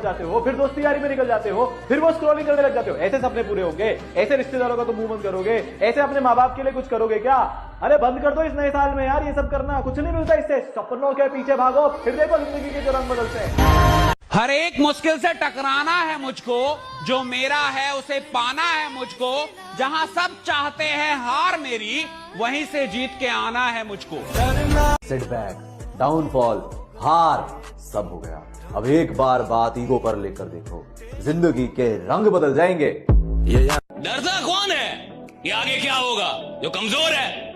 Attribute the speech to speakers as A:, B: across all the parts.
A: जाते हो, फिर दोस्ती यारी में निकल जाते हो, फिर वो स्क्रॉलिंग करने लग जाते हो। ऐसे सपने पूरे होंगे? ऐसे रिश्तेदारों का तो मुंह बंद करोगे? ऐसे अपने माँ बाप के लिए कुछ करोगे क्या? अरे बंद कर दो इस नए साल में यार ये सब करना, कुछ नहीं मिलता इससे। सपनों के पीछे भागो, फिर देखो जिंदगी के जो रंग बदलते हैं।
B: हर एक मुश्किल से टकराना है मुझको, जो मेरा है उसे पाना है मुझको, जहां सब चाहते हैं हार मेरी, वहीं से जीत के आना है मुझको।
C: सेटबैक, डाउनफॉल, हार सब हो गया। अब एक बार बात ईगो पर लेकर देखो, जिंदगी के रंग बदल जाएंगे।
D: डरता कौन है? ये आगे क्या होगा? जो कमजोर है।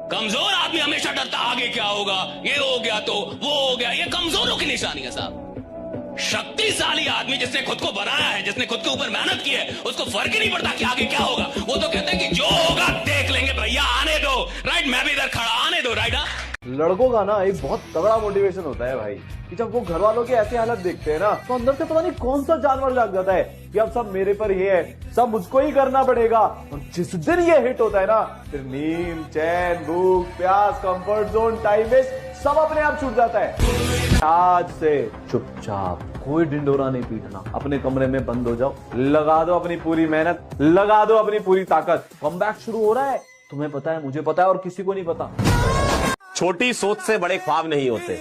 D: कमजोर आदमी हमेशा डरता आगे क्या होगा, ये हो गया तो वो हो गया। ये कमजोरों की निशानी है साहब। शक्तिशाली आदमी जिसने खुद को बनाया है, जिसने खुद के ऊपर मेहनत की है, उसको फर्क ही नहीं पड़ता कि आगे क्या होगा। वो तो कहते हैं कि जो होगा देख लेंगे भैया, आने दो। राइट, मैं भी इधर खड़ा, आने दो। राइट।
A: लड़कों का ना एक बहुत तगड़ा मोटिवेशन होता है भाई, कि जब वो घर वालों की ऐसी हालत देखते हैं ना, तो अंदर से पता नहीं कौन सा जानवर जाग जाता है कि अब सब मेरे पर ही है, सब मुझको ही करना पड़ेगा। और जिस दिन ये हिट होता है ना, फिर नींद, चैन, भूख, प्यास, कंफर्ट जोन, टाइम वेस्ट सब अपने आप छूट जाता है। आज से चुपचाप, कोई ढिंडोरा नहीं पीटना, अपने कमरे में बंद हो जाओ, लगा दो अपनी पूरी मेहनत, लगा दो अपनी पूरी ताकत। कमबैक शुरू हो रहा है, तुम्हें पता है, मुझे पता है, और किसी को नहीं पता।
E: छोटी सोच से बड़े ख्वाब नहीं होते,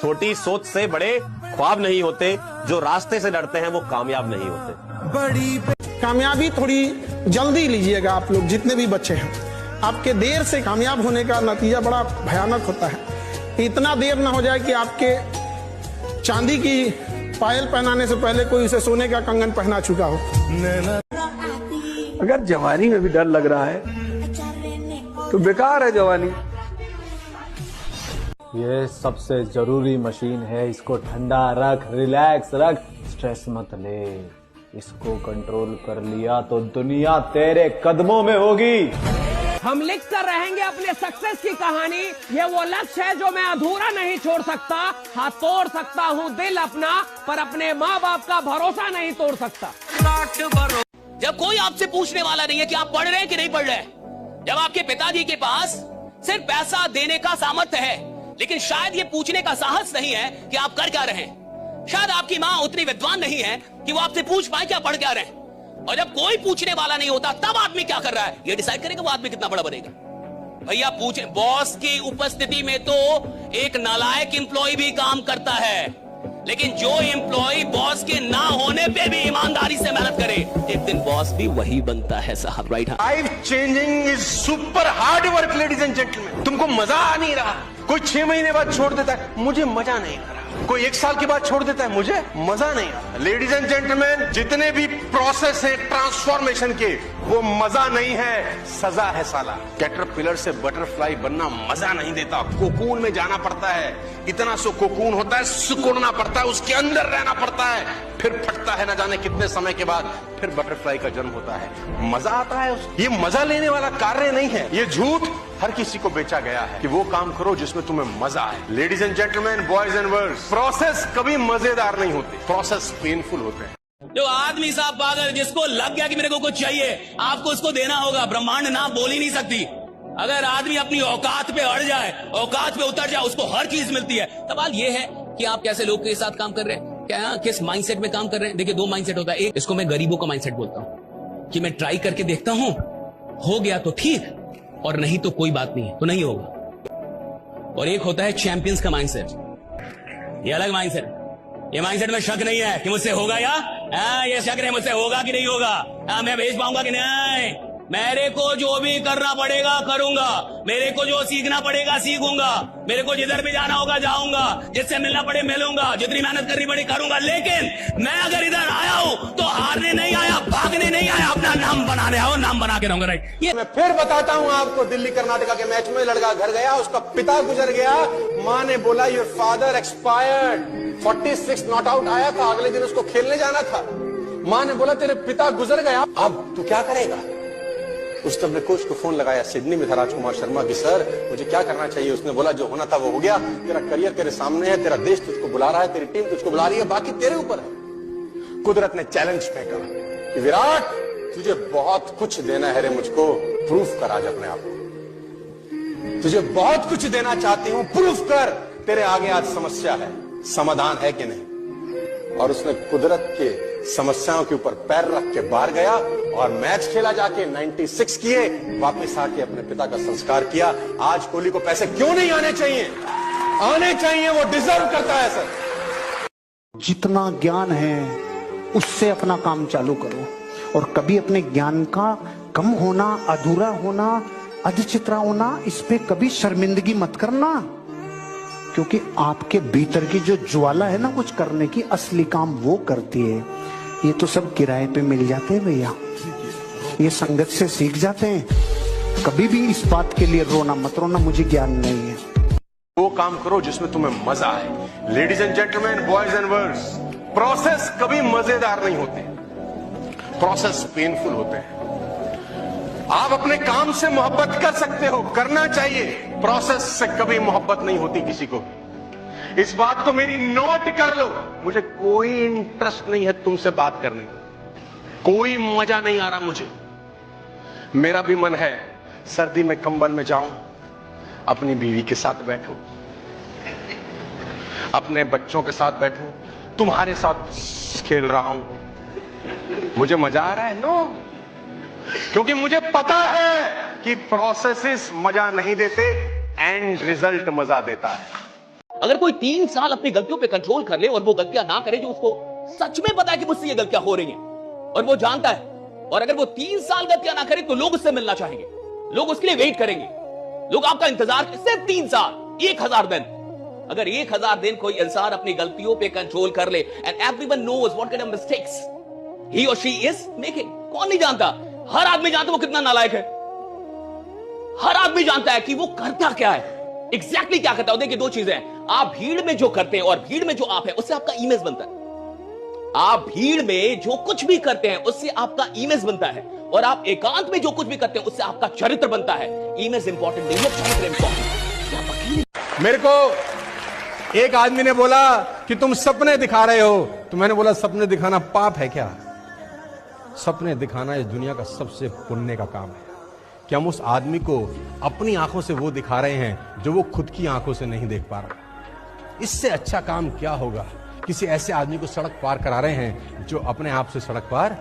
E: छोटी सोच से बड़े ख्वाब नहीं होते, जो रास्ते से डरते हैं वो कामयाब नहीं होते।
F: बड़ी कामयाबी थोड़ी जल्दी लीजिएगा आप लोग, जितने भी बच्चे हैं। आपके देर से कामयाब होने का नतीजा बड़ा भयानक होता है। इतना देर ना हो जाए कि आपके चांदी की पायल पहनाने से पहले कोई उसे सोने का कंगन पहना चुका हो।
G: अगर जवानी में भी डर लग रहा है तो बेकार है जवानी।
C: ये सबसे जरूरी मशीन है, इसको ठंडा रख, रिलैक्स रख, स्ट्रेस मत ले। इसको कंट्रोल कर लिया तो दुनिया तेरे कदमों में होगी।
B: हम लिख कर रहेंगे अपने सक्सेस की कहानी, ये वो लक्ष्य है जो मैं अधूरा नहीं छोड़ सकता। हाँ, तोड़ सकता हूँ दिल अपना, पर अपने माँ बाप का भरोसा नहीं तोड़ सकता।
D: जब कोई आपसे पूछने वाला नहीं है कि आप पढ़ रहे हैं कि नहीं पढ़ रहे, जब आपके पिताजी के पास सिर्फ पैसा देने का सामर्थ्य है, लेकिन शायद ये पूछने का साहस नहीं है कि आप कर क्या रहे हैं। शायद आपकी माँ उतनी विद्वान नहीं है कि वो आपसे पूछ पाए क्या पढ़ क्या रहे हैं। और जब कोई पूछने वाला नहीं होता, तब आदमी क्या कर रहा है ये डिसाइड करेगा वो आदमी कितना बड़ा बनेगा। भैया पूछे, बॉस की उपस्थिति में तो एक नालायक एम्प्लॉय भी काम करता है, लेकिन जो एम्प्लॉय बॉस के ना होने पे भी ईमानदारी से मेहनत करे, एक दिन बॉस भी वही बनता है साहब। Right.
E: Life changing is super hard work ladies and gentleman. तुमको मजा आ नहीं रहा, कोई 6 महीने बाद छोड़ देता है, मुझे मजा नहीं आ रहा। कोई 1 साल के बाद छोड़ देता है, मुझे मजा नहीं आ रहा। लेडीज एंड जेंटलमैन, जितने भी प्रोसेस है ट्रांसफॉर्मेशन के, वो मजा नहीं है, सजा है साला। कैटरपिलर से बटरफ्लाई बनना मजा नहीं देता, कोकून में जाना पड़ता है। इतना सो कोकून होता है, सिकुड़ना पड़ता है, उसके अंदर रहना पड़ता है, फिर फटता है ना जाने कितने समय के बाद, फिर बटरफ्लाई का जन्म होता है। मजा आता है ये मजा लेने वाला कार्य नहीं है। ये झूठ हर किसी को बेचा गया है कि वो काम करो जिसमें तुम्हें मजा आए। Ladies and gentleman, boys and girls, process कभी मजेदार नहीं होती, प्रोसेस पेनफुल होते हैं।
D: जो आदमी साहब पागल, जिसको लग गया कि मेरे को कुछ चाहिए, आपको उसको देना होगा। ब्रह्मांड ना बोल ही नहीं सकती। अगर आदमी अपनी औकात पे अड़ जाए, औकात पे उतर जाए, उसको हर चीज मिलती है। सवाल ये है कि आप कैसे लोग के साथ काम कर रहे हैं, क्या किस माइंडसेट में काम कर रहे हैं। देखिए, 2 माइंडसेट होता है। एक, इसको मैं गरीबों का माइंडसेट बोलता हूं कि मैं ट्राई करके देखता हूं, हो गया तो ठीक, और नहीं तो कोई बात नहीं है, तो नहीं होगा। और एक होता है चैंपियंस का माइंडसेट। ये अलग माइंडसेट। ये माइंडसेट में शक नहीं है कि मुझसे होगा या ये शक नहीं मुझसे होगा कि नहीं होगा, मैं भेज पाऊंगा कि नहीं। मेरे को जो भी करना पड़ेगा करूंगा, मेरे को जो सीखना पड़ेगा सीखूंगा, मेरे को जिधर भी जाना होगा जाऊंगा, जिससे मिलना पड़े मिलूंगा, जितनी मेहनत करनी पड़ी करूंगा। लेकिन मैं अगर इधर आया हूं तो हारने नहीं आया, भागने नहीं आया, अपना नाम बनाने आओ, नाम बना के रहूंगा। राइट।
E: मैं फिर बताता हूं आपको, दिल्ली कर्नाटका के मैच में लड़का घर गया, उसका पिता गुजर गया। मां ने बोला your father expired. 46 not out आया था, अगले दिन उसको खेलने जाना था। मां ने बोला तेरे पिता गुजर गया, अब तू क्या करेगा। उसने अपने कोच को फोन लगाया, सिडनी में था, राजकुमार शर्मा की, सर मुझे क्या करना चाहिए। उसने बोला जो होना था वो हो गया, तेरा करियर तेरे सामने है, तेरा देश तुझको बुला रहा है, तेरी टीम तुझको बुला रही है, बाकी तेरे ऊपर है। कुदरत ने चैलेंज फेंका कि विराट तुझे बहुत कुछ देना है रे मुझको, प्रूफ कर आज अपने आप को। तुझे बहुत कुछ देना चाहती हूं, प्रूफ कर। तेरे आगे आज समस्या है, समाधान है कि नहीं। और उसने कुदरत के समस्याओं के ऊपर पैर रख के बाहर गया और मैच खेला जाके 96 किए, वापस आके अपने पिता का संस्कार किया। आज कोहली को पैसे क्यों नहीं आने चाहिए? आने चाहिए, वो डिजर्व करता है सर।
F: जितना ज्ञान है उससे अपना काम चालू करो और कभी अपने ज्ञान का कम होना, अधूरा होना, अधचित्रा होना, इस पे कभी शर्मिंदगी मत करना, क्योंकि आपके भीतर की जो ज्वाला है ना कुछ करने की, असली काम वो करती है। ये तो सब किराए पे मिल जाते हैं भैया, ये संगत से सीख जाते हैं। कभी भी इस बात के लिए रोना मत, रोना मुझे ज्ञान नहीं है।
E: वो काम करो जिसमें तुम्हें मजा आए। Ladies and gentleman, boys and girls, process कभी मजेदार नहीं होते, प्रोसेस पेनफुल होते हैं। आप अपने काम से मोहब्बत कर सकते हो, करना चाहिए, प्रोसेस से कभी मोहब्बत नहीं होती किसी को। इस बात को मेरी नोट कर लो। मुझे कोई इंटरेस्ट नहीं है तुमसे बात करने में, कोई मजा नहीं आ रहा मुझे। मेरा भी मन है सर्दी में कंबल में जाऊं, अपनी बीवी के साथ बैठूं, अपने बच्चों के साथ बैठूं, तुम्हारे साथ खेल रहा हूं। मुझे मजा आ रहा है? नो, क्योंकि मुझे पता है कि प्रोसेसेस मजा नहीं देते, एंड रिजल्ट मजा देता है।
D: अगर कोई 3 साल अपनी गलतियों पे कंट्रोल कर ले और वो गलतियां ना करे जो उसको सच में पता है कि मुझसे ये गलतियां हो रही हैं और वो जानता है, और अगर वो 3 साल गलतियां ना करे तो लोग उससे मिलना चाहेंगे, लोग उसके लिए वेट करेंगे, लोग आपका इंतजार करेंगे। सिर्फ 3 साल, 1000 दिन। अगर 1000 दिन कोई इंसान अपनी गलतियों पे कंट्रोल कर ले, and everyone knows what kind of mistakes he और शी इज मेकिंग। कौन नहीं जानता? हर आदमी जानता है वो कितना नालायक है। हर आदमी जानता है कि वो करता क्या है, एग्जैक्टली क्या करता है। देखिए, 2 चीजें हैं, आप भीड़ में जो करते हैं और भीड़ में जो आप है उससे आपका इमेज बनता है। आप भीड़ में जो कुछ भी करते हैं उससे आपका इमेज बनता है, और आप एकांत में जो कुछ भी करते हैं उससे आपका चरित्र बनता है। इमेज इंपॉर्टेंट नहीं है, चरित्र इंपॉर्टेंट।
E: मेरे को एक आदमी ने बोला कि तुम सपने दिखा रहे हो, तो मैंने बोला सपने दिखाना पाप है क्या? सपने दिखाना इस दुनिया का सबसे पुण्य का काम है कि हम उस आदमी को अपनी आंखों से वो दिखा रहे हैं जो वो खुद की आंखों से नहीं देख पा रहा। इससे अच्छा काम क्या होगा? किसी ऐसे आदमी को सड़क पार करा रहे हैं जो अपने आप से सड़क पार,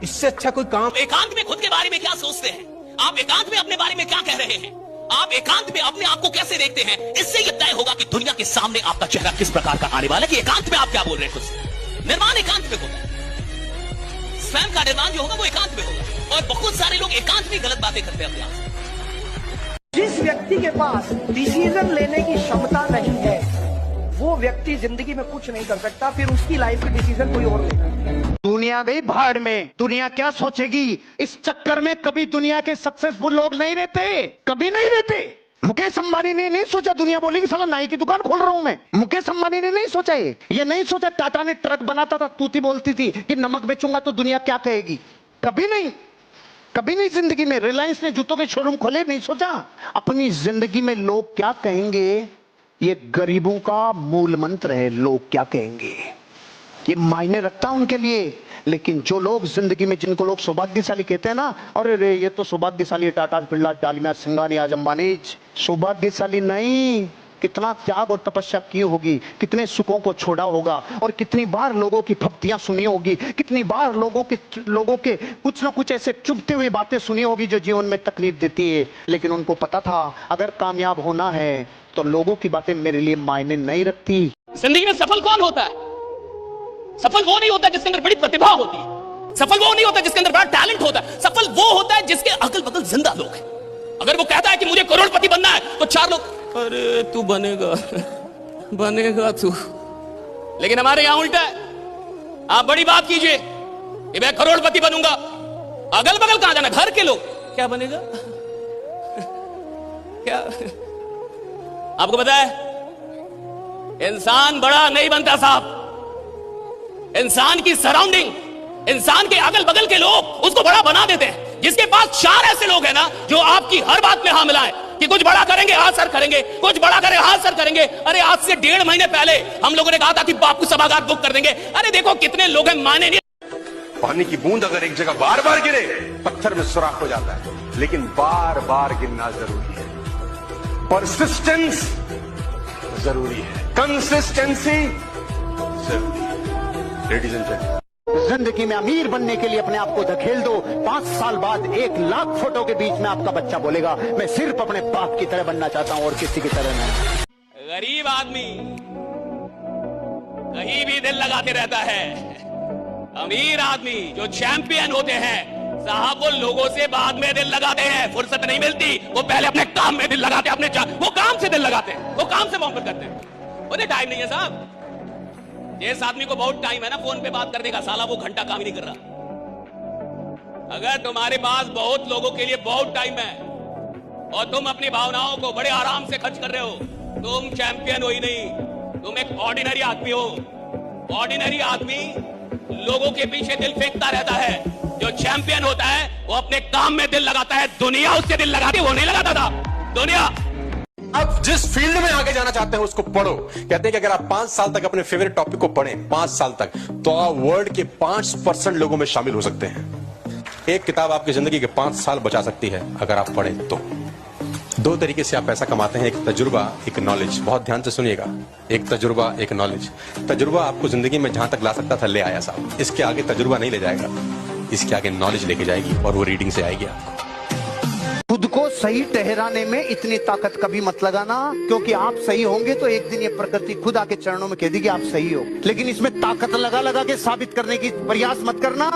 E: इससे अच्छा कोई काम।
D: एकांत में खुद के बारे में क्या सोचते हैं, आप एकांत में अपने बारे में क्या कह रहे हैं, आप एकांत में अपने आप को कैसे देखते हैं, इससे यह तय होगा कि दुनिया के सामने आपका चेहरा किस प्रकार का आने वाला है, कि एकांत में आप क्या बोल रहे हैं। खुद निर्माण एकांत में होगा, स्वयं का निर्माण जो होगा वो एकांत में होगा, और बहुत सारे लोग एकांत में गलत बातें करते हैं अपने आप से।
H: जिस व्यक्ति के पास डिसीजन लेने की क्षमता नहीं है वो व्यक्ति जिंदगी में कुछ नहीं कर सकता, फिर उसकी लाइफ के डिसीजन कोई और लेगा। दुनिया गई भाड़ में, दुनिया क्या सोचेगी इस चक्कर में कभी दुनिया के सक्सेसफुल लोग नहीं रहते, कभी नहीं रहते। मुकेश अंबानी ने नहीं सोचा दुनिया बोलेगी साला नाई की दुकान खोल रहा हूं मैं। मुकेश अंबानी ने नहीं सोचा, ये नहीं सोचा टाटा ने ट्रक बनाता था, तूती बोलती थी कि नमक बेचूंगा तो दुनिया क्या कहेगी। कभी नहीं, कभी नहीं जिंदगी में। रिलायंस ने जूतों के शोरूम खोले, नहीं सोचा अपनी जिंदगी में लोग क्या कहेंगे। ये गरीबों का मूल मंत्र है, लोग क्या कहेंगे, ये मायने रखता उनके लिए। लेकिन जो लोग जिंदगी में, जिनको लोग सौभाग्यशाली कहते हैं ना, अरे रे ये तो सौभाग्यशाली, टाटा बिरला, डालमिया, सिंघानिया, अंबानी, सौभाग्यशाली नहीं। कितना त्याग और तपस्या की होगी, कितने सुखों को छोड़ा होगा, और कितनी बार लोगों की भक्तियां सुनी होगी, कितनी बार लोगों के कुछ ना कुछ ऐसे चुभते हुए बातें सुनी होगी जो जीवन में तकलीफ देती है। लेकिन उनको पता था अगर कामयाब होना है तो लोगों की बातें मेरे लिए मायने नहीं रखती।
D: जिंदगी में सफल कौन होता है? सफल वो नहीं होता जिसके अंदर बड़ी प्रतिभा होती है, सफल वो नहीं होता जिसके अंदर बड़ा टैलेंट होता है, सफल वो होता है जिसके अगल बगल जिंदा लोग हैं। अगर वो कहता है कि मुझे करोड़पति बनना है तो 4 लोग, अरे तू बनेगा बनेगा तू। लेकिन हमारे यहां उल्टा है, आप बड़ी बात कीजिए कि मैं करोड़पति बनूंगा, अगल बगल कहां जाना, घर के लोग क्या बनेगा क्या। आपको पता है इंसान बड़ा नहीं बनता साहब, इंसान की सराउंडिंग, इंसान के अगल बगल के लोग उसको बड़ा बना देते हैं। जिसके पास 4 ऐसे लोग हैं ना जो आपकी हर बात में हाँ मिलाएं कि कुछ बड़ा करेंगे, हाँ सर करेंगे, कुछ बड़ा करें, हाँ सर करेंगे। अरे आज से 1.5 महीने पहले हम लोगों ने कहा था कि बापू सभागार बुक कर देंगे। अरे देखो कितने लोग हैं, माने नहीं।
E: पानी की बूंद अगर एक जगह बार बार गिरे पत्थर में सुराख हो जाता है, लेकिन बार बार गिरना जरूरी है। परसिस्टेंस जरूरी है, कंसिस्टेंसी लेडीज एंड जेंटलमैन।
H: जिंदगी में अमीर बनने के लिए अपने आप को धकेल दो, 5 साल बाद 1 लाख फोटो के बीच में आपका बच्चा बोलेगा मैं सिर्फ अपने बाप की तरह बनना चाहता हूं और किसी की तरह नहीं।
D: गरीब आदमी कहीं भी दिल लगाते रहता है। अमीर आदमी जो चैंपियन होते हैं साहब, वो लोगों से बाद में दिल लगाते हैं, फुर्सत नहीं मिलती, वो पहले अपने काम में दिल लगाते हैं, वो काम से दिल लगाते हैं, वो काम से मोहब्बत करते हैं। उन्हें टाइम नहीं है साहब। जिस आदमी को बहुत टाइम है ना फोन पे बात करने का, साला वो घंटा काम ही नहीं कर रहा। अगर तुम्हारे पास बहुत लोगों के लिए बहुत टाइम है और तुम अपनी भावनाओं को बड़े आराम से खर्च कर रहे हो, तुम चैंपियन हो ही नहीं, तुम एक ऑर्डिनरी आदमी हो। ऑर्डिनरी आदमी लोगों के पीछे दिल फेंकता रहता है, जो चैंपियन होता है वो अपने काम में दिल लगाता है। दुनिया उससे दिल लगाती, वो नहीं लगाता था दुनिया।
E: आप जिस फील्ड में आगे जाना चाहते हैं उसको पढ़ो। कहते हैं कि अगर आप 5 साल तक अपने फेवरेट टॉपिक को पढ़ें, 5 साल तक, तो आप वर्ल्ड के 5% लोगों में शामिल हो सकते हैं। एक किताब आपकी जिंदगी के 5 साल बचा सकती है अगर आप पढ़ें तो। 2 तरीके से आप पैसा कमाते हैं, एक तजुर्बा, एक नॉलेज। बहुत ध्यान से सुनिएगा, एक तजुर्बा, एक नॉलेज। तजुर्बा आपको जिंदगी में जहां तक ला सकता था ले आया साहब, इसके आगे तजुर्बा नहीं ले जाएगा, इसके आगे नॉलेज लेके जाएगी और वो रीडिंग से आएगी आपको।
H: खुद को सही ठहराने में इतनी ताकत कभी मत लगाना, क्योंकि आप सही होंगे तो एक दिन ये प्रकृति खुद आके चरणों में कह देगी आप सही हो। लेकिन इसमें ताकत लगा लगा के साबित करने की प्रयास मत करना।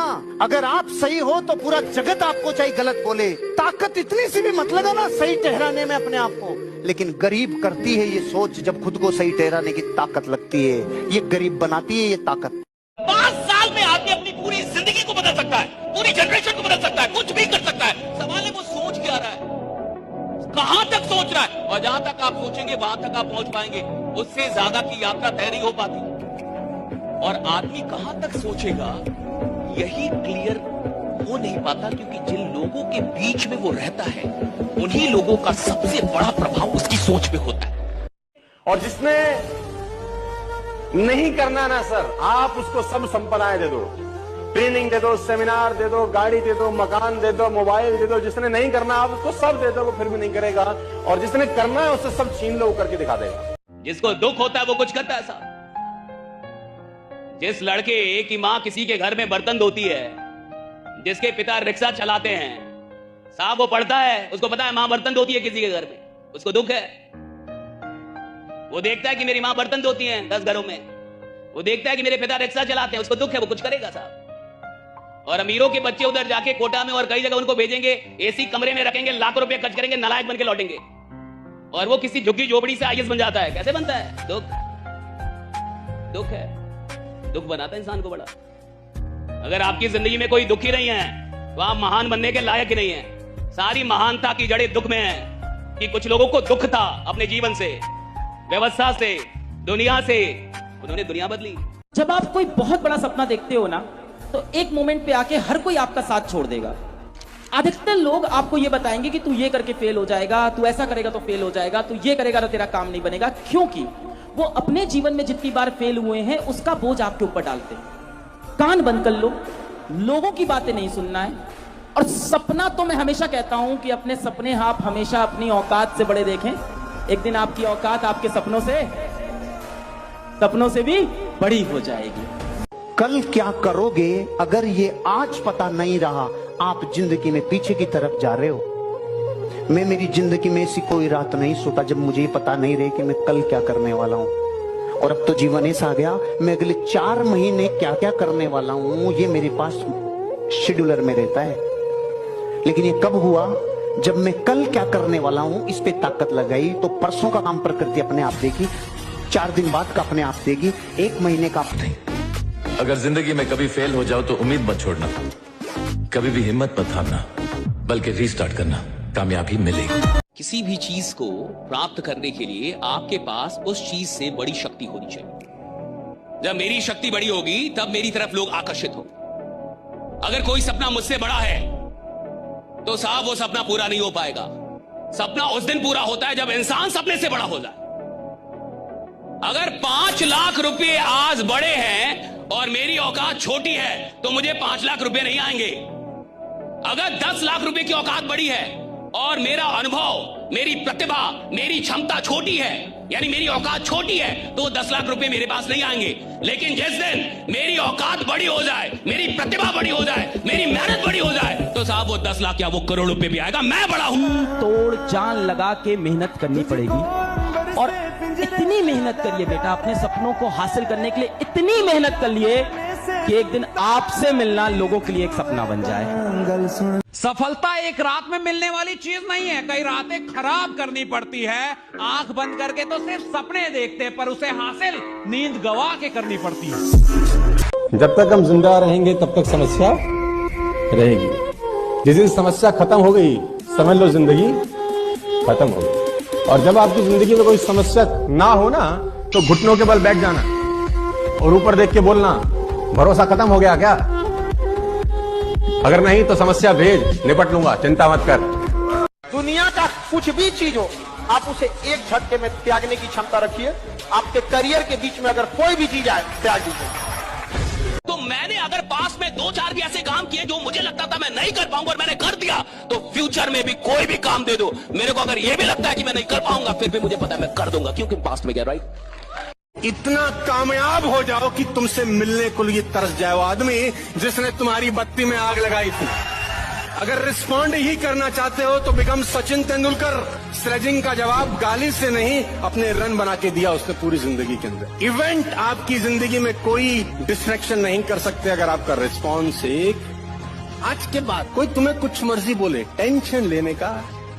H: अगर आप सही हो तो पूरा जगत आपको चाहे गलत बोले, ताकत इतनी सी भी मत लगाना सही ठहराने में अपने आप को। लेकिन गरीब करती है ये सोच, जब खुद को सही ठहराने की ताकत लगती है, ये गरीब बनाती है ये ताकत।
D: 5 साल में आदमी अपनी पूरी जिंदगी को बदल सकता है, पूरी जनरेशन को बदल सकता है, कुछ भी कर सकता है। सवाल है वो सोच क्या रहा है, कहां तक सोच रहा है, और जहां तक आप सोचेंगे वहां तक आप पहुंच पाएंगे। उससे ज्यादा की यात्रा तय नहीं हो पाती। और आदमी कहां तक सोचेगा यही क्लियर हो नहीं पाता, क्योंकि जिन लोगों के बीच में वो रहता है उन्हीं लोगों का सबसे बड़ा प्रभाव उसकी सोच पे होता है।
E: और जिसने नहीं करना ना सर, आप उसको सब संपदाएं दे दो, ट्रेनिंग दे दो, सेमिनार दे दो, गाड़ी दे दो, मकान दे दो, मोबाइल दे दो। जिसने नहीं करना आप उसको सब दे दो, वो फिर भी नहीं करेगा। और जिसने करना है उससे सब छीन लो, वो करके दिखा देगा।
D: जिसको दुख होता है वो कुछ करता है साहब। जिस लड़के की मां किसी के घर में बर्तन धोती है, जिसके पिता रिक्शा चलाते हैं साहब, वो पढ़ता है, उसको पता है मां बर्तन धोती है किसी के घर में, उसको दुख है। वो देखता है कि मेरी मां बर्तन धोती है 10 घरों में, वो देखता है कि मेरे पिता रिक्शा चलाते हैं, उसको दुख है, वो कुछ करेगा साहब। और अमीरों के बच्चे उधर जाके कोटा में और कई जगह उनको भेजेंगे, एसी कमरे में रखेंगे, लाखों रुपए खर्च करेंगे, नालायक बन के लौटेंगे। और वो किसी झुग्गी झोपड़ी से आईएएस बन जाता है। कैसे बनता है? दुख है, दुख बनाता है इंसान को बड़ा। अगर आपकी जिंदगी में कोई दुख ही नहीं है तो आप महान बनने के लायक ही नहीं है। सारी महानता की जड़ें दुख में है कि कुछ लोगों को दुख था अपने जीवन से, व्यवस्था से, दुनिया से, उन्होंने दुनिया बदली।
I: जब आप कोई बहुत बड़ा सपना देखते हो ना, तो एक मोमेंट पे आके हर कोई आपका साथ छोड़ देगा। अधिकतर लोग आपको ये बताएंगे कि तू ये करके फेल हो जाएगा, तू ऐसा करेगा तो फेल हो जाएगा, तू ये करेगा तो तेरा काम नहीं बनेगा, क्योंकि वो अपने जीवन में जितनी बार फेल हुए हैं उसका बोझ आपके ऊपर डालते हैं। कान बंद कर लो, लोगों की बातें नहीं सुनना है। और सपना तो मैं हमेशा कहता हूं कि अपने सपने आप हमेशा अपनी औकात से बड़े देखें। एक दिन आपकी औकात आपके सपनों से भी बड़ी हो जाएगी।
H: कल क्या करोगे अगर ये आज पता नहीं रहा, आप जिंदगी में पीछे की तरफ जा रहे हो। मैं मेरी जिंदगी में ऐसी कोई रात नहीं सोता जब मुझे पता नहीं रहे कि मैं कल क्या करने वाला हूं। और अब तो जीवन ऐसा आ गया, मैं अगले 4 महीने क्या क्या करने वाला हूं ये मेरे पास शेड्यूलर में रहता है। लेकिन ये कब हुआ? जब मैं कल क्या करने वाला हूं इस पे ताकत लगाई, तो परसों का काम प्रकृति अपने आप देगी, 4 दिन बाद का अपने आप देगी, 1 महीने का
J: अगर जिंदगी में कभी फेल हो जाओ तो उम्मीद मत छोड़ना, कभी भी हिम्मत मत हारना, बल्कि रीस्टार्ट करना, कामयाबी मिलेगी।
D: किसी भी चीज को प्राप्त करने के लिए आपके पास उस चीज से बड़ी शक्ति होनी चाहिए। जब मेरी शक्ति बड़ी होगी तब मेरी तरफ लोग आकर्षित हो। अगर कोई सपना मुझसे बड़ा है तो साहब वो सपना पूरा नहीं हो पाएगा। सपना उस दिन पूरा होता है जब इंसान सपने से बड़ा हो जाए। अगर 5 लाख रुपए आज बड़े हैं और मेरी औकात छोटी है तो मुझे 5 लाख रुपए नहीं आएंगे। अगर 10 लाख रुपए की औकात बड़ी है और मेरा अनुभव, मेरी प्रतिभा, मेरी क्षमता छोटी है यानी मेरी औकात छोटी है तो 10 लाख रुपए मेरे पास नहीं आएंगे, लेकिन जिस दिन मेरी औकात बड़ी हो जाए, मेरी प्रतिभा बड़ी हो जाए, मेरी मेहनत बड़ी हो जाए, तो साहब वो 10 लाख क्या वो करोड़ रुपए भी आएगा। मैं बड़ा हूं।
I: तोड़ जान लगा के मेहनत करनी पड़ेगी, और इतनी मेहनत करिए बेटा, अपने सपनों को हासिल करने के लिए इतनी मेहनत कर लिए कि एक दिन आपसे मिलना लोगों के लिए एक सपना बन जाए।
B: सफलता एक रात में मिलने वाली चीज नहीं है, कई रातें खराब करनी पड़ती है। आंख बंद करके तो सिर्फ सपने देखते हैं, पर उसे हासिल नींद गवा के करनी पड़ती है।
K: जब तक हम जिंदा रहेंगे तब तक समस्या रहेगी। जिस दिन समस्या खत्म हो गई समझ लो जिंदगी खत्म हो गई। और जब आपकी जिंदगी में कोई समस्या ना हो ना तो घुटनों के बल बैठ जाना और ऊपर देख के बोलना भरोसा खत्म हो गया क्या? अगर नहीं तो समस्या भेज, निपट लूंगा, चिंता मत कर।
H: दुनिया का कुछ भी चीज हो, आप उसे एक झटके में त्यागने की क्षमता रखिए। आपके करियर के बीच में अगर कोई भी चीज आए, त्याग दीजिए।
D: तो मैंने अगर पास में 2-4 भी ऐसे काम किए जो मुझे लगता था मैं नहीं कर पाऊंगा और मैंने कर दिया, तो फ्यूचर में भी कोई भी काम दे दो मेरे को, अगर ये भी लगता है कि मैं नहीं कर पाऊंगा, फिर भी मुझे पता है मैं कर दूंगा, क्योंकि पास्ट में गया। राइट?
E: इतना कामयाब हो जाओ कि तुमसे मिलने को लिए तरस जाए वो आदमी जिसने तुम्हारी बत्ती में आग लगाई थी। अगर रिस्पॉन्ड ही करना चाहते हो तो बिकम सचिन तेंदुलकर। स्लेजिंग का जवाब गाली से नहीं, अपने रन बना के दिया उसने पूरी जिंदगी के अंदर। इवेंट आपकी जिंदगी में कोई डिस्ट्रैक्शन नहीं कर सकते अगर आपका रिस्पॉन्स एक। आज के बाद कोई तुम्हें कुछ मर्जी बोले, टेंशन लेने का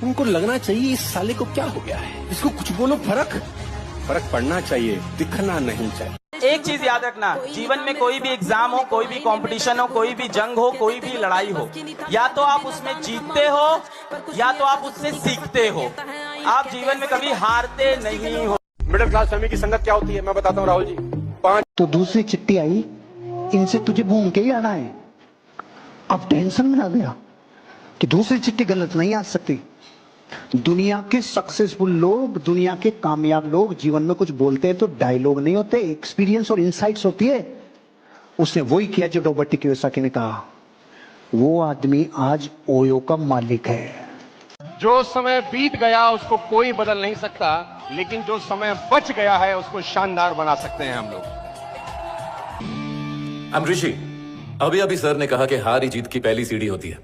E: उनको लगना चाहिए इस साले को क्या हो गया है, इसको कुछ बोलो, फर्क पड़ना चाहिए, दिखना नहीं चाहिए।
I: एक चीज याद रखना, जीवन में कोई भी एग्जाम हो, कोई भी कंपटीशन हो, कोई भी जंग हो, कोई भी लड़ाई हो, या तो आप उसमें जीतते हो या तो आप उससे सीखते हो। आप जीवन में कभी हारते नहीं हो।
K: मिडिल क्लास फैमिली की संगत क्या होती है मैं बताता हूँ राहुल जी। 5
H: तो दूसरी चिट्ठी आई, इनसे तुझे घूम के ही आना है। अब टेंशन में आ गया कि दूसरी चिट्ठी गलत नहीं आ सकती। दुनिया के सक्सेसफुल लोग, दुनिया के कामयाब लोग जीवन में कुछ बोलते हैं तो डायलॉग नहीं होते, एक्सपीरियंस और इनसाइट्स होती है। उसने वही किया जो रॉबर्ट कियोसाकी ने कहा। वो आदमी आज ओयो का मालिक है।
K: जो समय बीत गया उसको कोई बदल नहीं सकता, लेकिन जो समय बच गया है उसको शानदार बना सकते हैं हम लोग।
J: ऋषि, अभी सर ने कहा कि हार ही जीत की पहली सीढ़ी होती है,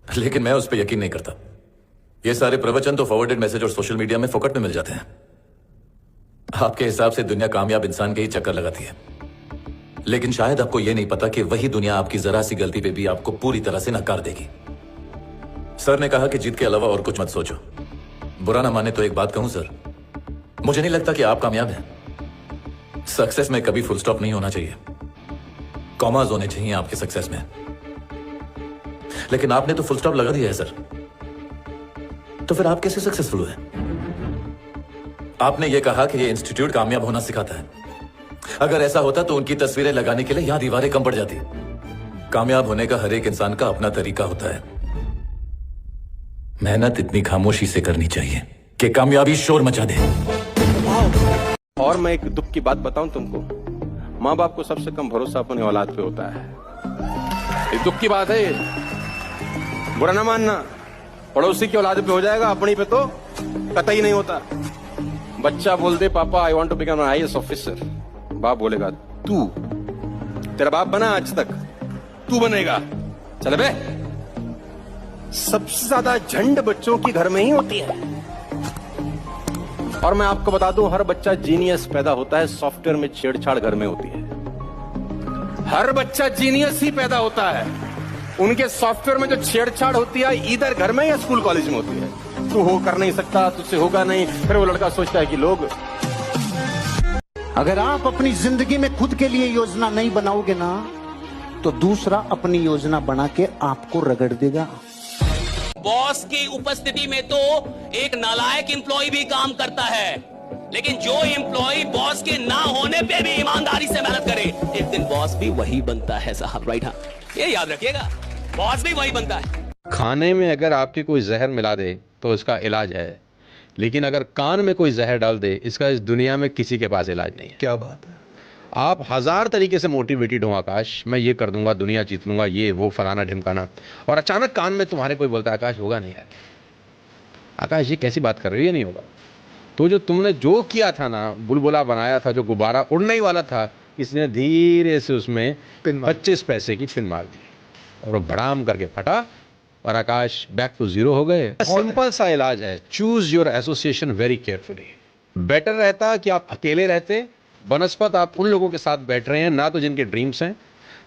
J: लेकिन मैं उस पर यकीन नहीं करता। ये सारे प्रवचन तो फॉरवर्डेड मैसेज और सोशल मीडिया में फोकट में मिल जाते हैं। आपके हिसाब से दुनिया कामयाब इंसान के ही चक्कर लगाती है, लेकिन शायद आपको यह नहीं पता कि वही दुनिया आपकी जरा सी गलती पे भी आपको पूरी तरह से नकार देगी। सर ने कहा कि जीत के अलावा और कुछ मत सोचो। बुरा ना माने तो एक बात कहूं सर, मुझे नहीं लगता कि आप कामयाब हैं। सक्सेस में कभी फुल स्टॉप नहीं होना चाहिए, कॉमास होने चाहिए आपके सक्सेस में। लेकिन आपने तो फुल स्टॉप लगा दिया है सर, तो फिर आप कैसे सक्सेसफुल हुए? आपने यह कहा कि यह इंस्टीट्यूट कामयाब होना सिखाता है। अगर ऐसा होता तो उनकी तस्वीरें लगाने के लिए यहां दीवारें कम पड़ जाती। कामयाब होने का हर एक इंसान का अपना तरीका होता है। मेहनत इतनी खामोशी से करनी चाहिए कि कामयाबी शोर मचा दे।
E: और मैं एक दुख की बात बताऊं तुमको, माँ बाप को सबसे कम भरोसा अपने औलाद पे होता है। एक दुख की बात है, बुरा ना मानना। पड़ोसी की औलाद पे हो जाएगा, अपनी पे तो कतई नहीं होता। बच्चा बोल दे पापा I want to become an IAS officer, बाप बोलेगा तू, तेरा बाप बना आज तक, तू बनेगा, चल बे। सबसे ज्यादा झंड बच्चों की घर में ही होती है। और मैं आपको बता दूं, हर बच्चा जीनियस पैदा होता है, सॉफ्टवेयर में छेड़छाड़ घर में होती है। हर बच्चा जीनियस ही पैदा होता है, उनके सॉफ्टवेयर में जो छेड़छाड़ होती है इधर घर में या स्कूल कॉलेज में होती है। तू हो कर नहीं सकता, तुझसे होगा नहीं, फिर वो लड़का सोचता है कि लोग।
H: अगर आप अपनी जिंदगी में खुद के लिए योजना नहीं बनाओगे ना, तो दूसरा अपनी योजना बना के आपको रगड़ देगा।
D: बॉस की उपस्थिति में तो एक नालायक एम्प्लॉय भी काम करता है, लेकिन जो एम्प्लॉय बॉस के ना होने पे भी ईमानदारी से मेहनत करे, एक दिन बॉस भी वही बनता है साहब। राइट? हाँ, ये याद रखिएगा, बॉस भी वही बनता है।
K: खाने में अगर आपके कोई जहर मिला दे तो इसका इलाज है, लेकिन अगर कान में कोई जहर डाल दे, इसका इस दुनिया में किसी के पास इलाज नहीं है।
G: क्या बात है।
K: आप 1000 तरीके से मोटिवेटेड हो आकाश, मैं ये कर दूंगा, दुनिया जीत लूंगा, ये वो फलाना ढिमकाना, और अचानक कान में तुम्हारे कोई बोलता है आकाश होगा नहीं यार, आकाश ये कैसी बात कर रही है, नहीं होगा। तो जो तुमने जो किया था ना, बुलबुला बनाया था, जो गुब्बारा उड़ने ही वाला था, किसने धीरे से उसमें 25 पैसे की पिन मार दी और वो भड़ाम करके फटा और आकाश बैक टू जीरो हो गए। सिंपल सा इलाज है, choose your association very carefully. Better रहता कि आप अकेले रहते, बनस्पत आप उन लोगों के साथ बैठ रहे हैं ना तो जिनके ड्रीम्स हैं,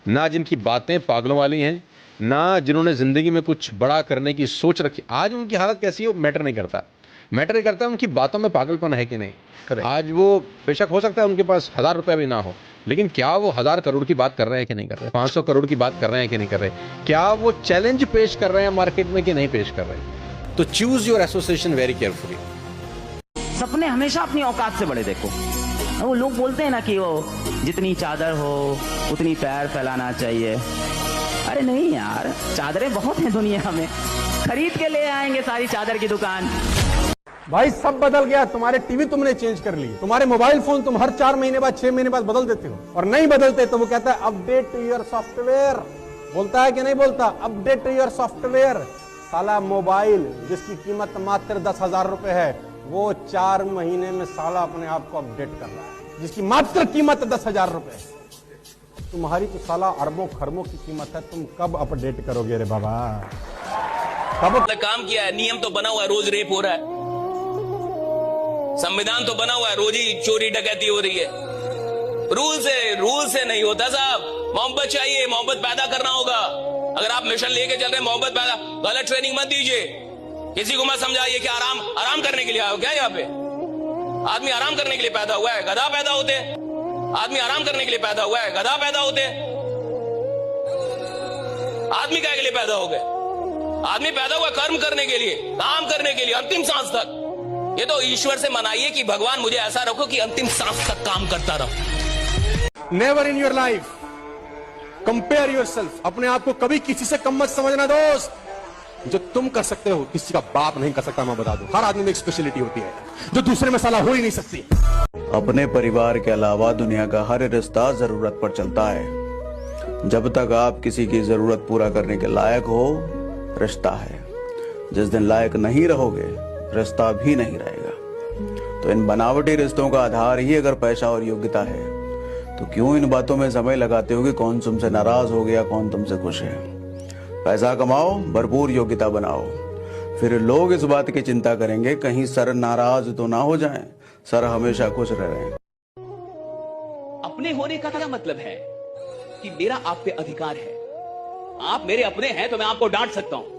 K: ना जिनकी बातें पागलों वाली हैं, ना जिन्होंने ज़िंदगी में कुछ बड़ा करने की सोच रखी। आज उनकी हालत कैसी है वो मैटर नहीं करता, मैटर नहीं करता उनकी बातों में पागलपन है कि नहीं। आज वो बेशक हो सकता है उनके पास 1000 रुपये भी ना हो, लेकिन क्या वो 1000 करोड़ की बात कर रहे हैं कि नहीं कर रहे, 500 करोड़ की बात कर रहे हैं कि नहीं कर रहे, क्या वो चैलेंज पेश कर रहे हैं मार्केट में कि नहीं पेश कर रहे। तो choose your association very carefully.
I: सपने हमेशा अपनी औकात से बड़े देखो। वो लोग बोलते हैं ना कि वो जितनी चादर हो उतनी पैर फैलाना चाहिए। अरे नहीं यार, चादरें बहुत हैं दुनिया में, खरीद के ले आएंगे सारी चादर की दुकान।
K: भाई सब बदल गया, तुम्हारे टीवी तुमने चेंज कर लिए, तुम्हारे मोबाइल फोन तुम हर 4 महीने बाद 6 महीने बाद बदल देते हो, और नहीं बदलते तो वो कहता है अपडेट योर सॉफ्टवेयर। बोलता है कि नहीं बोलता, अपडेट योर सॉफ्टवेयर। साला मोबाइल जिसकी कीमत मात्र 10,000 रुपए है, वो 4 महीने में साला अपने आप को अपडेट कर रहा है, जिसकी मात्र कीमत 10,000 रुपए है। तुम्हारी तो साला अरबों खरबों की कीमत है, तुम कब अपडेट करोगे रे बाबा? कब
D: काम किया है, नियम तो बना हुआ है, रोज रेप हो रहा है, संविधान तो बना हुआ है, रोज ही चोरी डकैती हो रही है। रूल से नहीं होता साहब, मोहब्बत चाहिए, मोहब्बत पैदा करना होगा। अगर आप मिशन लेके चल रहे हैं मोहब्बत पैदा, गलत ट्रेनिंग मत दीजिए, किसी को मत समझाइए कि आराम करने के लिए आए हो क्या। यहाँ पे आदमी आराम करने के लिए पैदा हुआ है, गधा पैदा होते हैं। आदमी आराम करने के लिए पैदा हुआ है, गधा पैदा होते हैं। आदमी क्या के लिए पैदा हो गए? आदमी पैदा हुआ कर्म करने के लिए, काम करने के लिए, अंतिम सांस तक। ये तो ईश्वर से मनाइए कि भगवान मुझे ऐसा रखो कि अंतिम सांस तक काम करता रहो।
K: Never in your life compare yourself. अपने आप को कभी किसी से कम मत समझना दोस्त। जो तुम कर सकते हो किसी का बाप नहीं कर सकता। मैं बता दूं, हर आदमी में एक स्पेशलिटी होती है जो दूसरे में साला हो ही नहीं सकती।
A: अपने परिवार के अलावा दुनिया का हर रिश्ता जरूरत पर चलता है। जब तक आप किसी की जरूरत पूरा करने के लायक हो, रिश्ता है। जिस दिन लायक नहीं रहोगे, रिश्ता भी नहीं रहेगा। तो इन बनावटी रिश्तों का आधार ही अगर पैसा और योग्यता है, तो क्यों इन बातों में समय लगाते हो कि कौन तुमसे नाराज हो गया, कौन तुमसे खुश है। पैसा कमाओ, भरपूर योग्यता बनाओ, फिर लोग इस बात की चिंता करेंगे कहीं सर नाराज तो ना हो जाएं, सर हमेशा खुश रहे।
D: अपने होने का क्या मतलब है कि मेरा आप पे अधिकार है। आप मेरे अपने हैं तो मैं आपको डांट सकता हूं।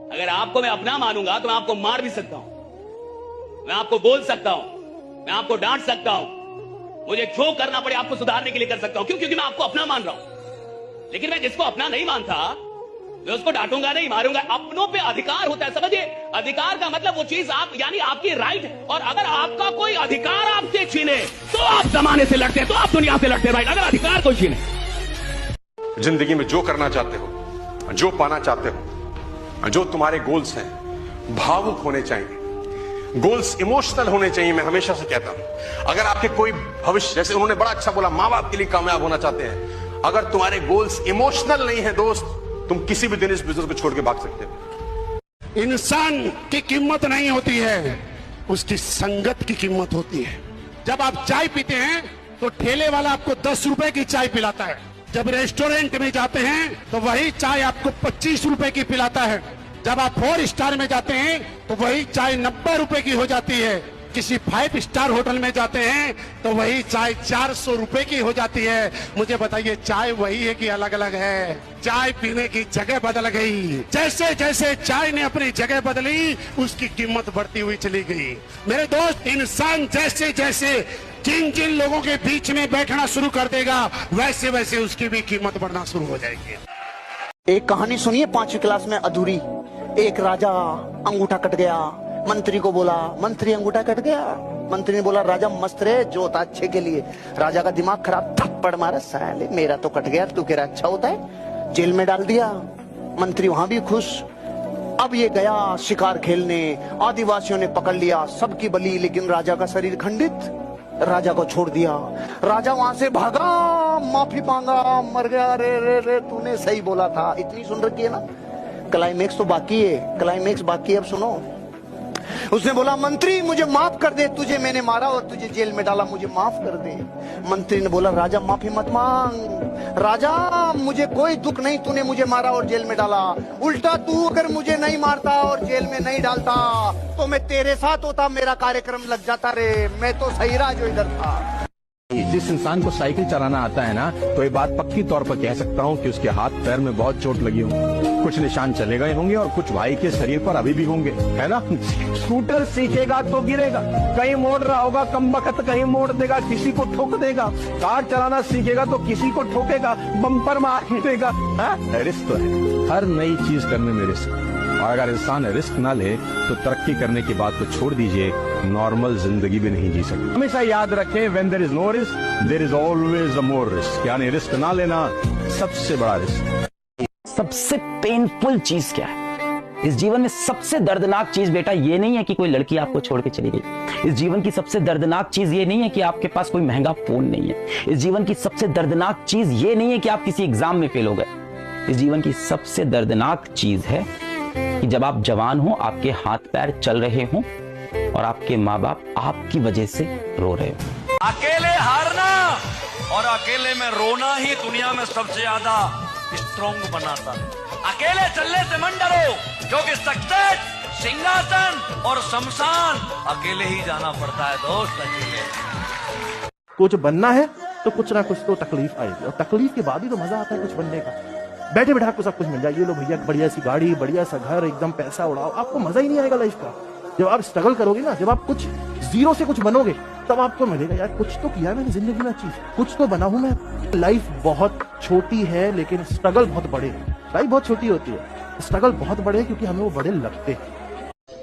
D: अगर आपको मैं अपना मानूंगा तो मैं आपको मार भी सकता हूं, मैं आपको बोल सकता हूं, मैं आपको डांट सकता हूं, मुझे जो करना पड़े आपको सुधारने के लिए कर सकता हूं। क्यों? क्योंकि मैं आपको अपना मान रहा हूं। लेकिन मैं जिसको अपना नहीं मानता, मैं उसको डांटूंगा नहीं, मारूंगा। अपनों पे अधिकार होता है, समझिए। अधिकार का मतलब वो चीज आप, यानी आपकी राइट। और अगर आपका कोई अधिकार आपसे छीने तो आप जमाने से लड़ते हैं, तो आप दुनिया से लड़ते हैं। राइट, अगर अधिकार कोई छीने।
E: जिंदगी में जो करना चाहते हो, जो पाना चाहते हो, जो तुम्हारे गोल्स हैं, भावुक होने चाहिए। गोल्स इमोशनल होने चाहिए। मैं हमेशा से कहता हूं, अगर आपके कोई भविष्य, जैसे उन्होंने बड़ा अच्छा बोला, मां बाप के लिए कामयाब होना चाहते हैं, अगर तुम्हारे गोल्स इमोशनल नहीं है दोस्त, तुम किसी भी दिन इस बिजनेस को छोड़ के भाग सकते हो।
F: इंसान की कीमत नहीं होती है, उसकी संगत की कीमत होती है। जब आप चाय पीते हैं तो ठेले वाला आपको 10 रुपए की चाय पिलाता है। जब रेस्टोरेंट में जाते हैं तो वही चाय आपको 25 रुपए की पिलाता है। जब आप 4 स्टार में जाते हैं तो वही चाय 90 रुपए की हो जाती है। किसी 5 स्टार होटल में जाते हैं तो वही चाय 400 रुपए की हो जाती है। मुझे बताइए, चाय वही है कि अलग अलग है? चाय पीने की जगह बदल गई। जैसे जैसे चाय ने अपनी जगह बदली, उसकी कीमत बढ़ती हुई चली गई। मेरे दोस्त, इंसान जैसे जैसे जिन जिन लोगों के बीच में बैठना शुरू कर देगा, वैसे वैसे उसकी भी कीमत बढ़ना शुरू हो जाएगी।
H: एक कहानी सुनिए 5वीं क्लास में अधूरी। एक राजा अंगूठा कट गया, मंत्री को बोला, मंत्री अंगूठा कट गया। मंत्री ने बोला, राजा मस्त रहे, जो होता अच्छे के लिए। राजा का दिमाग खराब, थप्पड़ मारा, साले मेरा तो कट गया, तू कह रहा अच्छा होता है। जेल में डाल दिया। मंत्री वहां भी खुश। अब ये गया शिकार खेलने, आदिवासियों ने पकड़ लिया, सबकी बलि, लेकिन राजा का शरीर खंडित। राजा को छोड़ दिया। राजा वहां से भागा, माफी मांगा, मर गया। रे रे रे, तूने सही बोला था। इतनी सुन रखी है ना। क्लाइमेक्स तो बाकी है, क्लाइमेक्स बाकी है, अब सुनो। उसने बोला मंत्री मुझे माफ कर दे, तुझे मैंने मारा और तुझे जेल में डाला, मुझे माफ कर दे। मंत्री ने बोला राजा माफी मत मांग, राजा मुझे कोई दुख नहीं, तूने मुझे मारा और जेल में डाला। उल्टा तू अगर मुझे नहीं मारता और जेल में नहीं डालता तो मैं तेरे साथ होता, मेरा कार्यक्रम लग जाता रे, मैं तो सही रहा जो इधर था।
K: जिस इंसान को साइकिल चलाना आता है ना, तो ये बात पक्की तौर पर कह सकता हूँ कि उसके हाथ पैर में बहुत चोट लगी होंगी। कुछ निशान चले गए होंगे और कुछ भाई के शरीर पर अभी भी होंगे, है ना। स्कूटर सीखेगा तो गिरेगा, कहीं मोड़ रहा होगा कमबख्त, कहीं मोड़ देगा, किसी को ठोक देगा। कार चलाना सीखेगा तो किसी को ठोकेगा, बम्पर मार देगा। रिस्क तो है, हर नई चीज करने में रिस्क। और अगर इंसान रिस्क ना ले तो तरक्की करने की बात तो छोड़ दीजिए, नॉर्मल जिंदगी भी नहीं जी सकते। हमेशा याद रखें, when there is no risk there is always a more risk. यानी रिस्क ना लेना सबसे बड़ा रिस्क।
L: सबसे पेनफुल चीज क्या है इस जीवन में? सबसे दर्दनाक चीज बेटा ये नहीं है कि कोई लड़की आपको छोड़ के चली गई। इस जीवन की सबसे दर्दनाक चीज ये नहीं है कि आपके पास कोई महंगा फोन नहीं है। इस जीवन की सबसे दर्दनाक चीज ये नहीं है कि आप किसी एग्जाम में फेल हो गए। इस जीवन की सबसे दर्दनाक चीज है कि जब आप जवान हो, आपके हाथ पैर चल रहे हों और आपके माँ बाप आपकी वजह से रो रहे हो।
D: अकेले हारना और अकेले में रोना ही दुनिया में सबसे ज्यादा स्ट्रॉन्ग बनाता है। अकेले चलने से मन डरो, क्योंकि सक्सेस, सिंहासन और शमशान अकेले ही जाना पड़ता है दोस्त, अकेले।
M: कुछ बनना है तो कुछ ना कुछ तो तकलीफ आएगी, और तकलीफ के बाद ही तो मजा आता है कुछ बनने का। बैठे बैठा आपको सब कुछ मिल जाए, ये लो भैया बढ़िया सी गाड़ी, बढ़िया सा घर, एकदम पैसा उड़ाओ, आपको मजा ही नहीं आएगा लाइफ का। जब आप स्ट्रगल करोगे ना, जब आप कुछ जीरो से कुछ बनोगे, तब आपको मिलेगा यार कुछ तो किया मैंने जिंदगी में, चीज कुछ तो बना हूं मैं। लाइफ बहुत छोटी है लेकिन स्ट्रगल बहुत बड़े है। लाइफ बहुत छोटी होती है, स्ट्रगल बहुत बड़े है क्योंकि हमें वो बड़े लगते हैं।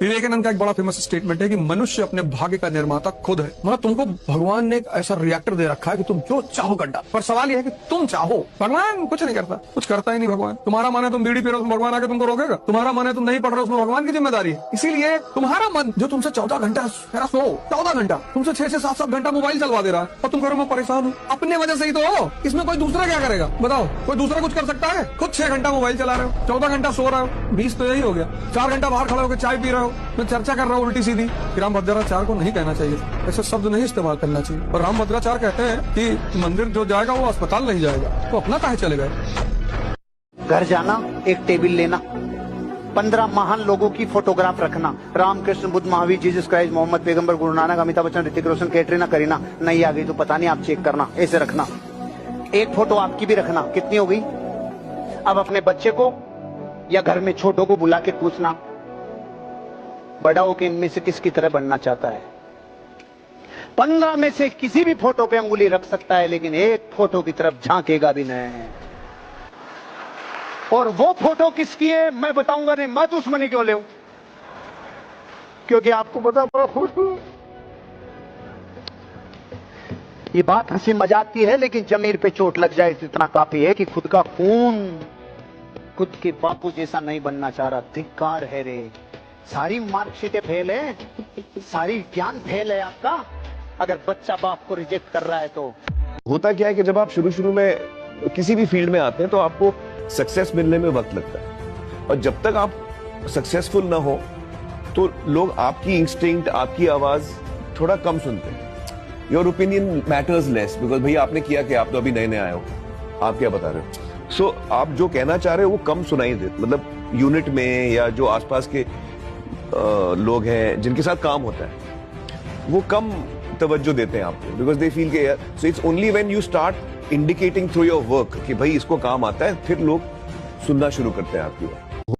G: विवेकानंद का एक बड़ा फेमस स्टेटमेंट है कि मनुष्य अपने भाग्य का निर्माता खुद है। मतलब तुमको भगवान ने एक ऐसा रिएक्टर दे रखा है कि तुम जो चाहो गड्ढा, पर सवाल यह है कि तुम चाहो। भगवान कुछ नहीं करता, कुछ करता ही नहीं भगवान। तुम्हारा मन है तुम बीड़ी पी रहे हो, भगवान आके तुमको रोकेगा? तुम्हारा मन है तुम नहीं पढ़ रहे हो, उसमें भगवान की जिम्मेदारी है। इसीलिए तुम्हारा मन जो तुमसे 14 घंटा सो 14 घंटा तुमसे 6 से 7 घंटा मोबाइल चलवा दे रहा है और तुम करो मैं परेशान हूँ, अपने वजह से ही तो हो। इसमें कोई दूसरा क्या करेगा बताओ? कोई दूसरा कुछ कर सकता है? खुद 6 घंटा मोबाइल चला रहे हो, 14 घंटा सो रहे हो, 20 तो यही हो गया। 4 घंटा बाहर खड़े होकर चाय पी रहे हो, चर्चा कर रहा हूँ उल्टी सीधी। रामभद्राचार्य को नहीं कहना चाहिए, ऐसे शब्द नहीं इस्तेमाल करना चाहिए। और रामभद्राचार्य कहते हैं कि मंदिर जो जाएगा वो अस्पताल नहीं जाएगा, तो अपना काहे चले गए।
H: घर जाना, एक टेबल लेना, 15 महान लोगों की फोटोग्राफ रखना, रामकृष्ण, बुद्ध, महावीर, जीसस क्राइस्ट, मोहम्मद पैगंबर, गुरु नानक, अमिताभ बच्चन, ऋतिक रोशन, कैटरीना, करीना। नहीं आ गई तो पता नहीं, आप चेक करना, ऐसे रखना। एक फोटो आपकी भी रखना, कितनी हो गई? अब अपने बच्चे को या घर में छोटों को बुला के पूछना, बड़ा होकर इनमें से किसकी तरह बनना चाहता है। 15 में से किसी भी फोटो पे अंगुली रख सकता है, लेकिन एक फोटो की तरफ झांकेगा भी नहीं। और वो फोटो किसकी है मैं बताऊंगा नहीं, मैं दुश्मनी क्यों ले, क्योंकि आपको पता फोटो, ये बात हंसी मजाक की है, लेकिन जमीर पे चोट लग जाए इतना काफी है कि खुद का खून खुद के बापू जैसा नहीं बनना चाह रहा। धिक्कार है रे, सारी मार्कशीटें फेल है, सारी ज्ञान फेल है आपका, अगर बच्चा बाप को रिजेक्ट कर रहा है तो।
A: होता क्या है कि जब आप शुरू में किसी भी फील्ड में आते हैं तो आपको सक्सेस मिलने में वक्त लगता है, और जब तक आप सक्सेसफुल ना हो तो लोग आपकी इंस्टिंक्ट, आपकी आवाज थोड़ा कम सुनते हैं। Your opinion matters less, because भैया आपने किया कि आप तो अभी नए नए आए हो, आप क्या बता रहे हो। सो आप जो कहना चाह रहे हो वो कम सुनाई दे, मतलब यूनिट में या जो आसपास के लोग हैं जिनके साथ काम होता है वो कम तवज्जो देते हैं आपको, बिकॉज दे फील के so it's only when you start indicating through your work कि भाई इसको काम आता है, फिर लोग सुनना शुरू करते हैं आपकी बात।